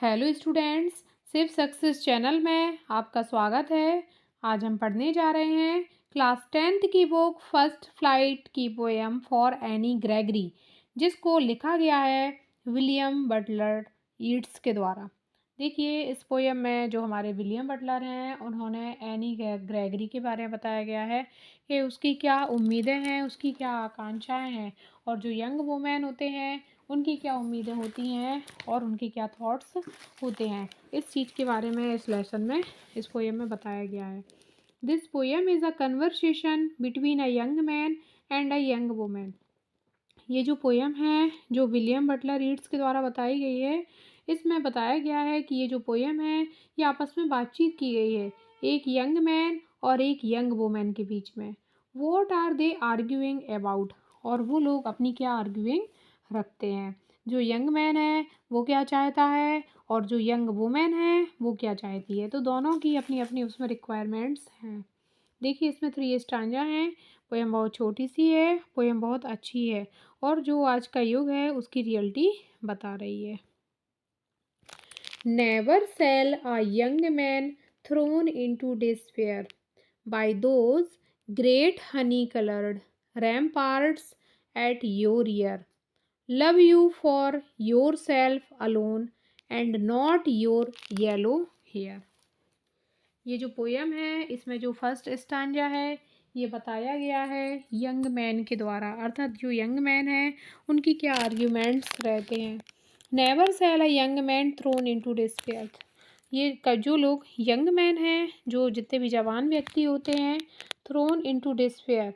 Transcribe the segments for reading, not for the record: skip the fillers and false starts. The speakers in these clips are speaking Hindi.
हेलो स्टूडेंट्स, सिर्फ सक्सेस चैनल में आपका स्वागत है। आज हम पढ़ने जा रहे हैं क्लास 10th की बुक फर्स्ट फ्लाइट की पोएम फॉर एनी ग्रेगरी, जिसको लिखा गया है विलियम बटलर यीट्स के द्वारा। देखिए, इस पोएम में जो हमारे विलियम बटलर हैं, उन्होंने एनी ग्रेगरी के बारे में बताया गया है कि उसकी क्या उम्मीदें हैं, उसकी क्या आकांक्षाएं हैं, और जो यंग वुमेन होते हैं उनकी क्या उम्मीदें होती हैं और उनके क्या थॉट्स होते हैं। इस चीज़ के बारे में इस लेसन में, इस पोएम में बताया गया है। This poem is a conversation between a young man and a young women. ये जो पोएम है, जो विलियम बटलर यीट्स के द्वारा बताई गई है, इसमें बताया गया है कि ये जो पोएम है, ये आपस में बातचीत की गई है एक यंग मैन और एक यंग वुमेन के बीच में। What are they arguing about, और वो लोग अपनी क्या आर्ग्यूइंग रखते हैं। जो यंग मैन है वो क्या चाहता है और जो यंग वुमेन है वो क्या चाहती है। तो दोनों की अपनी अपनी उसमें रिक्वायरमेंट्स हैं। देखिए, इसमें 3 स्टांजा हैं। पोएम बहुत छोटी सी है, पोएम बहुत अच्छी है और जो आज का युग है उसकी रियलिटी बता रही है। Never cell a young man throne into despair by those great honey-colored ramparts at your ear. Love you for yourself alone and not your yellow hair. ये जो पोयम है, इसमें जो फर्स्ट स्टांजा है, ये बताया गया है यंग मैन के द्वारा, अर्थात जो यंग मैन है उनकी क्या आर्ग्यूमेंट्स रहते हैं। Never cell a young man throne into despair. ये जो लोग यंग मैन हैं, जो जितने भी जवान व्यक्ति होते हैं, थ्रोन इनटू डिस्पेयर,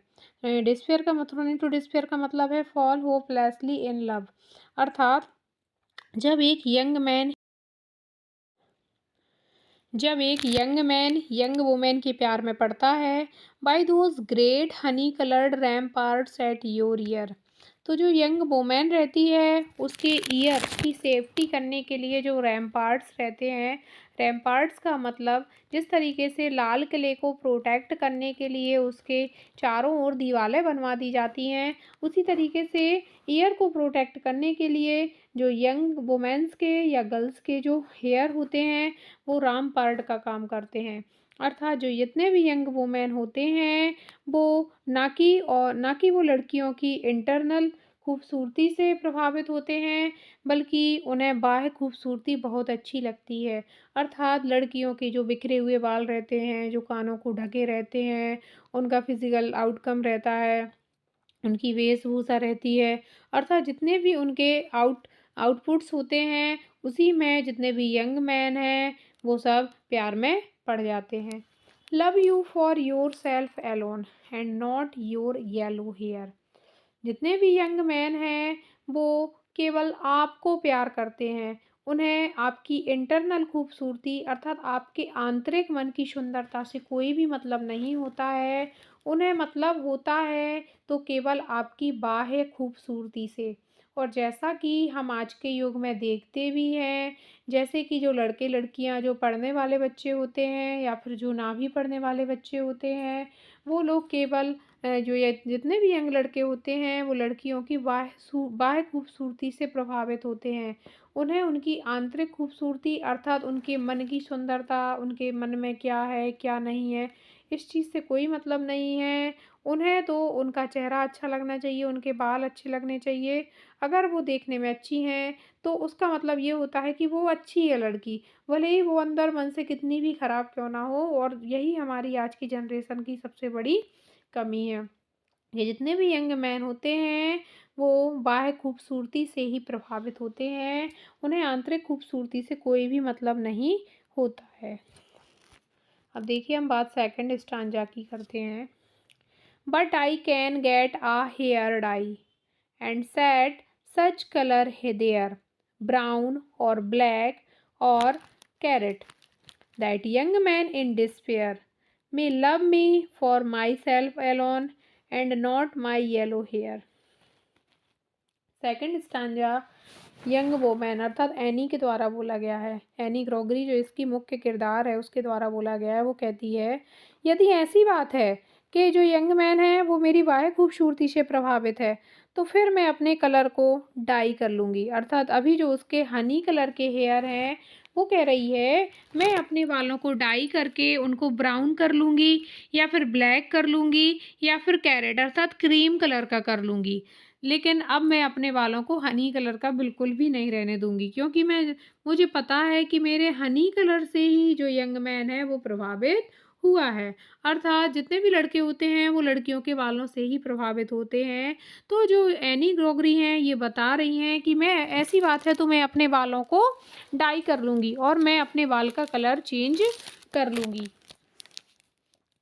डिस्पेयर का थ्रोन इनटू डिस्पेयर का मतलब है फॉल होपलेसली इन लव। अर्थात जब एक यंग मैन यंग वुमेन के प्यार में पड़ता है, by those great honey coloured ramparts at your ear. तो जो यंग वुमेन रहती है उसके ईयर की सेफ्टी करने के लिए जो रैम्पार्ट्स रहते हैं, रैम्पार्ट्स का मतलब जिस तरीके से लाल किले को प्रोटेक्ट करने के लिए उसके चारों ओर दीवारें बनवा दी जाती हैं, उसी तरीके से ईयर को प्रोटेक्ट करने के लिए जो यंग वुमेन्स के या गर्ल्स के जो हेयर होते हैं वो रामपार्ट का काम करते हैं। अर्थात जो जितने भी यंग वुमेन होते हैं वो ना कि वो लड़कियों की इंटरनल खूबसूरती से प्रभावित होते हैं, बल्कि उन्हें बाह्य खूबसूरती बहुत अच्छी लगती है। अर्थात लड़कियों के जो बिखरे हुए बाल रहते हैं, जो कानों को ढके रहते हैं, उनका फिजिकल आउटकम रहता है, उनकी वेशभूषा रहती है, अर्थात जितने भी उनके आउटपुट्स होते हैं, उसी में जितने भी यंग मैन हैं वो सब प्यार में पड़ जाते हैं। Love you for yourself alone and not your yellow hair. जितने भी यंग मैन हैं वो केवल आपको प्यार करते हैं। उन्हें आपकी इंटरनल खूबसूरती अर्थात आपके आंतरिक मन की सुंदरता से कोई भी मतलब नहीं होता है। उन्हें मतलब होता है तो केवल आपकी बाह्य खूबसूरती से। और जैसा कि हम आज के युग में देखते भी हैं, जैसे कि जो लड़के लड़कियां जो पढ़ने वाले बच्चे होते हैं या फिर जो ना भी पढ़ने वाले बच्चे होते हैं, वो लोग केवल जो ये जितने भी यंग लड़के होते हैं वो लड़कियों की बाह्य खूबसूरती से प्रभावित होते हैं। उन्हें उनकी आंतरिक खूबसूरती अर्थात उनके मन की सुंदरता, उनके मन में क्या है क्या नहीं है, इस चीज़ से कोई मतलब नहीं है। उन्हें तो उनका चेहरा अच्छा लगना चाहिए, उनके बाल अच्छे लगने चाहिए। अगर वो देखने में अच्छी हैं तो उसका मतलब ये होता है कि वो अच्छी है लड़की, भले ही वो अंदर मन से कितनी भी खराब क्यों ना हो। और यही हमारी आज की जनरेशन की सबसे बड़ी कमी है। ये जितने भी यंग मैन होते हैं वो बाह्य खूबसूरती से ही प्रभावित होते हैं, उन्हें आंतरिक खूबसूरती से कोई भी मतलब नहीं होता है। अब देखिए, हम बात सेकंड स्टांजा की करते हैं। But I can get a hair dye and set such colour है देयर, ब्राउन और ब्लैक और carrot, that young man in despair may love me for myself alone and not my yellow hair. Second stanza young woman अर्थात एनी के द्वारा बोला गया है। एनी ग्रोगरी जो इसकी मुख्य किरदार है उसके द्वारा बोला गया है। वो कहती है, यदि ऐसी बात है कि जो यंग मैन है वो मेरी बाह्य खूबसूरती से प्रभावित है, तो फिर मैं अपने कलर को डाई कर लूँगी। अर्थात अभी जो उसके हनी कलर के हेयर हैं, वो कह रही है मैं अपने बालों को डाई करके उनको ब्राउन कर लूँगी या फिर ब्लैक कर लूँगी या फिर कैरेट अर्थात क्रीम कलर का कर लूँगी। लेकिन अब मैं अपने बालों को हनी कलर का बिल्कुल भी नहीं रहने दूँगी, क्योंकि मुझे पता है कि मेरे हनी कलर से ही जो यंग मैन है वो प्रभावित हुआ है। अर्थात जितने भी लड़के होते हैं वो लड़कियों के बालों से ही प्रभावित होते हैं। तो जो एनी ग्रोगरी हैं ये बता रही हैं कि मैं ऐसी बात है तो मैं अपने बालों को डाई कर लूँगी और मैं अपने बाल का कलर चेंज कर लूँगी।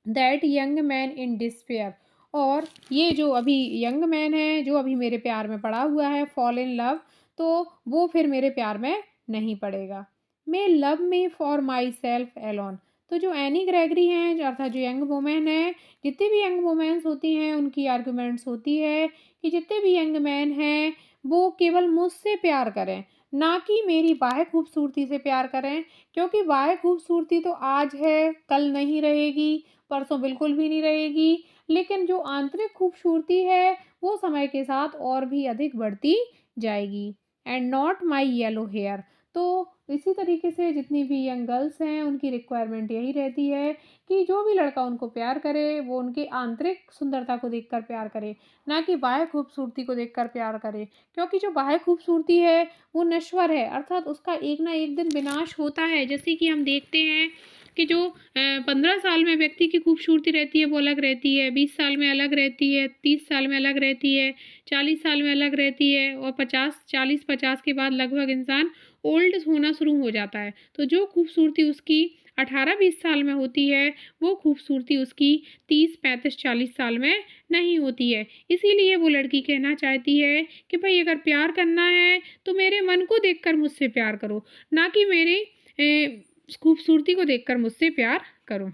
That young man in despair, और ये जो अभी यंग मैन है जो अभी मेरे प्यार में पड़ा हुआ है, फॉल इन लव, तो वो फिर मेरे प्यार में नहीं पड़ेगा। May love me for myself alone. तो जो एनी ग्रेगरी हैं अर्थात जो यंग वुमेन है, जितनी भी यंग वुमेन्स होती हैं उनकी आर्गूमेंट्स होती है कि जितने भी यंग मैन हैं वो केवल मुझसे प्यार करें, ना कि मेरी बाह्य खूबसूरती से प्यार करें, क्योंकि बाह्य खूबसूरती तो आज है कल नहीं रहेगी, परसों बिल्कुल भी नहीं रहेगी, लेकिन जो आंतरिक खूबसूरती है वो समय के साथ और भी अधिक बढ़ती जाएगी। And not my yellow hair. तो इसी तरीके से जितनी भी यंग गर्ल्स हैं उनकी रिक्वायरमेंट यही रहती है कि जो भी लड़का उनको प्यार करे वो उनकी आंतरिक सुंदरता को देखकर प्यार करे, ना कि बाह्य खूबसूरती को देखकर प्यार करे, क्योंकि जो बाह्य खूबसूरती है वो नश्वर है, अर्थात उसका एक ना एक दिन विनाश होता है। जैसे कि हम देखते हैं कि जो 15 साल में व्यक्ति की खूबसूरती रहती है वो अलग रहती है, 20 साल में अलग रहती है, 30 साल में अलग रहती है, 40 साल में अलग रहती है और 40-50 के बाद लगभग इंसान ओल्ड होना शुरू हो जाता है। तो जो खूबसूरती उसकी 18-20 साल में होती है वो खूबसूरती उसकी 30-35-40 साल में नहीं होती है। इसीलिए वो लड़की कहना चाहती है कि भाई अगर प्यार करना है तो मेरे मन को देखकर मुझसे प्यार करो, ना कि मेरे खूबसूरती को देखकर मुझसे प्यार करो।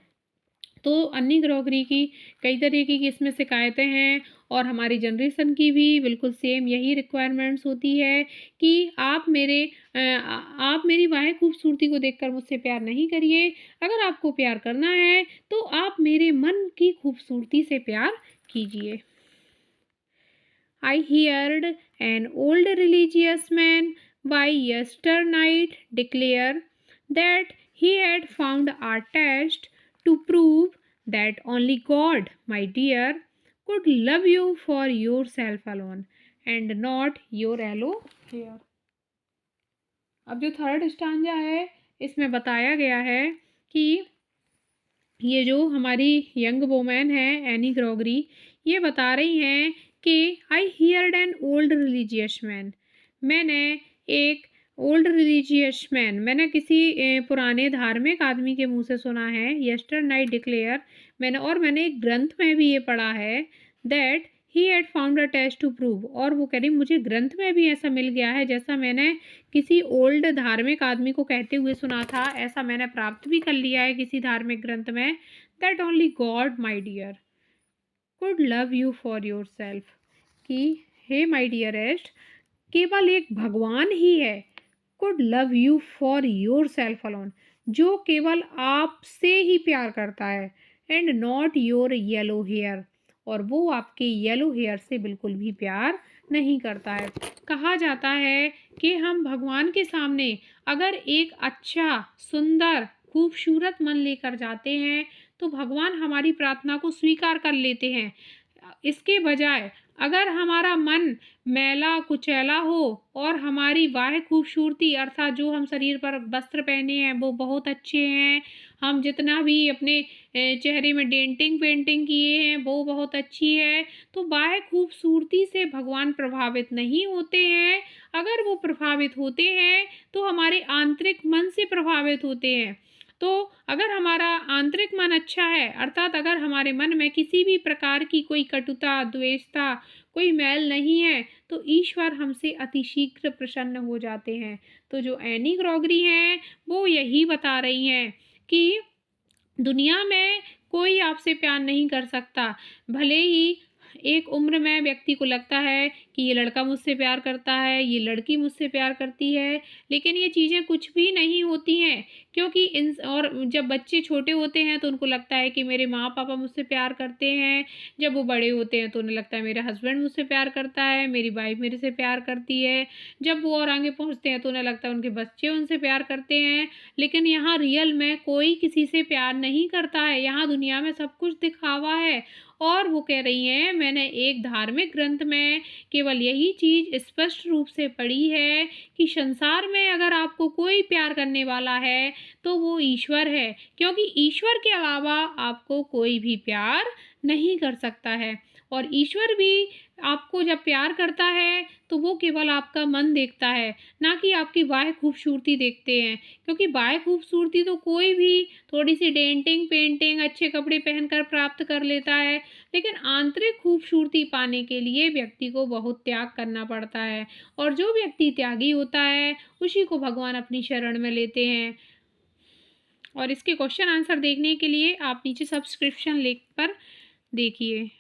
तो अन्नी ग्रोगरी की कई तरीके की इसमें शिकायतें हैं और हमारी जनरेशन की भी बिल्कुल सेम यही रिक्वायरमेंट्स होती है कि आप मेरी बाह्य खूबसूरती को देखकर मुझसे प्यार नहीं करिए। अगर आपको प्यार करना है तो आप मेरे मन की खूबसूरती से प्यार कीजिए। I heard an old religious man by yesternight declare that he had found a test to prove that only God, my dear, could love you for yourself alone and not your yellow hair. अब जो थर्ड स्टांजा है इसमें बताया गया है कि ये जो हमारी यंग वोमेन है एनी ग्रोगरी, ये बता रही हैं कि आई heard an old religious man. मैंने एक ओल्ड रिलीजियस मैन, मैंने किसी पुराने धार्मिक आदमी के मुंह से सुना है, यस्टर नाइट डिक्लेयर, मैंने एक ग्रंथ में भी ये पढ़ा है that he had found a text to prove, और वो कह रही मुझे ग्रंथ में भी ऐसा मिल गया है जैसा मैंने किसी ओल्ड धार्मिक आदमी को कहते हुए सुना था, ऐसा मैंने प्राप्त भी कर लिया है किसी धार्मिक ग्रंथ में, that only God my dear could love you for yourself, कि हे माई डियरेस्ट, केवल एक भगवान ही है could love you for yourself alone, जो केवल आपसे ही प्यार करता है, and not your yellow hair, और वो आपके येलो हेयर से बिल्कुल भी प्यार नहीं करता है। कहा जाता है कि हम भगवान के सामने अगर एक अच्छा सुंदर खूबसूरत मन लेकर जाते हैं तो भगवान हमारी प्रार्थना को स्वीकार कर लेते हैं। इसके बजाय अगर हमारा मन मैला कुचैला हो और हमारी बाह्य खूबसूरती अर्थात जो हम शरीर पर वस्त्र पहने हैं वो बहुत अच्छे हैं, हम जितना भी अपने चेहरे में डेंटिंग पेंटिंग किए हैं वो बहुत अच्छी है, तो बाह्य खूबसूरती से भगवान प्रभावित नहीं होते हैं। अगर वो प्रभावित होते हैं तो हमारे आंतरिक मन से प्रभावित होते हैं। तो अगर हमारा आंतरिक मन अच्छा है अर्थात अगर हमारे मन में किसी भी प्रकार की कोई कटुता, द्वेषता, कोई मैल नहीं है तो ईश्वर हमसे अतिशीघ्र प्रसन्न हो जाते हैं। तो जो एनी ग्रोगरी हैं वो यही बता रही हैं कि दुनिया में कोई आपसे प्यार नहीं कर सकता, भले ही एक उम्र में व्यक्ति को लगता है कि ये लड़का मुझसे प्यार करता है, ये लड़की मुझसे प्यार करती है, लेकिन ये चीज़ें कुछ भी नहीं होती हैं, क्योंकि इन और जब बच्चे छोटे होते हैं तो उनको लगता है कि मेरे माँ-पापा मुझसे प्यार करते हैं, जब वो बड़े होते हैं तो उन्हें लगता है मेरा हस्बैंड मुझसे प्यार करता है, मेरी वाइफ़ मेरे से प्यार करती है, जब वो और आगे पहुँचते हैं तो उन्हें लगता है उनके बच्चे उनसे प्यार करते हैं, लेकिन यहाँ रियल में कोई किसी से प्यार नहीं करता है, यहाँ दुनिया में सब कुछ दिखावा है। और वो कह रही हैं, मैंने एक धार्मिक ग्रंथ में केवल यही चीज़ स्पष्ट रूप से पढ़ी है कि संसार में अगर आपको कोई प्यार करने वाला है तो वो ईश्वर है, क्योंकि ईश्वर के अलावा आपको कोई भी प्यार नहीं कर सकता है। और ईश्वर भी आपको जब प्यार करता है तो वो केवल आपका मन देखता है, ना कि आपकी बाह्य खूबसूरती देखते हैं, क्योंकि बाह्य खूबसूरती तो कोई भी थोड़ी-सी डेंटिंग, पेंटिंग, अच्छे कपड़े पहनकर प्राप्त कर लेता है, लेकिन आंतरिक खूबसूरती पाने के लिए व्यक्ति को बहुत त्याग करना पड़ता है, और जो व्यक्ति त्यागी होता है, उसी को भगवान अपनी शरण में लेते हैं। और इसके क्वेश्चन आंसर देखने के लिए आप नीचे सब्सक्रिप्शन लिंक पर देखिए।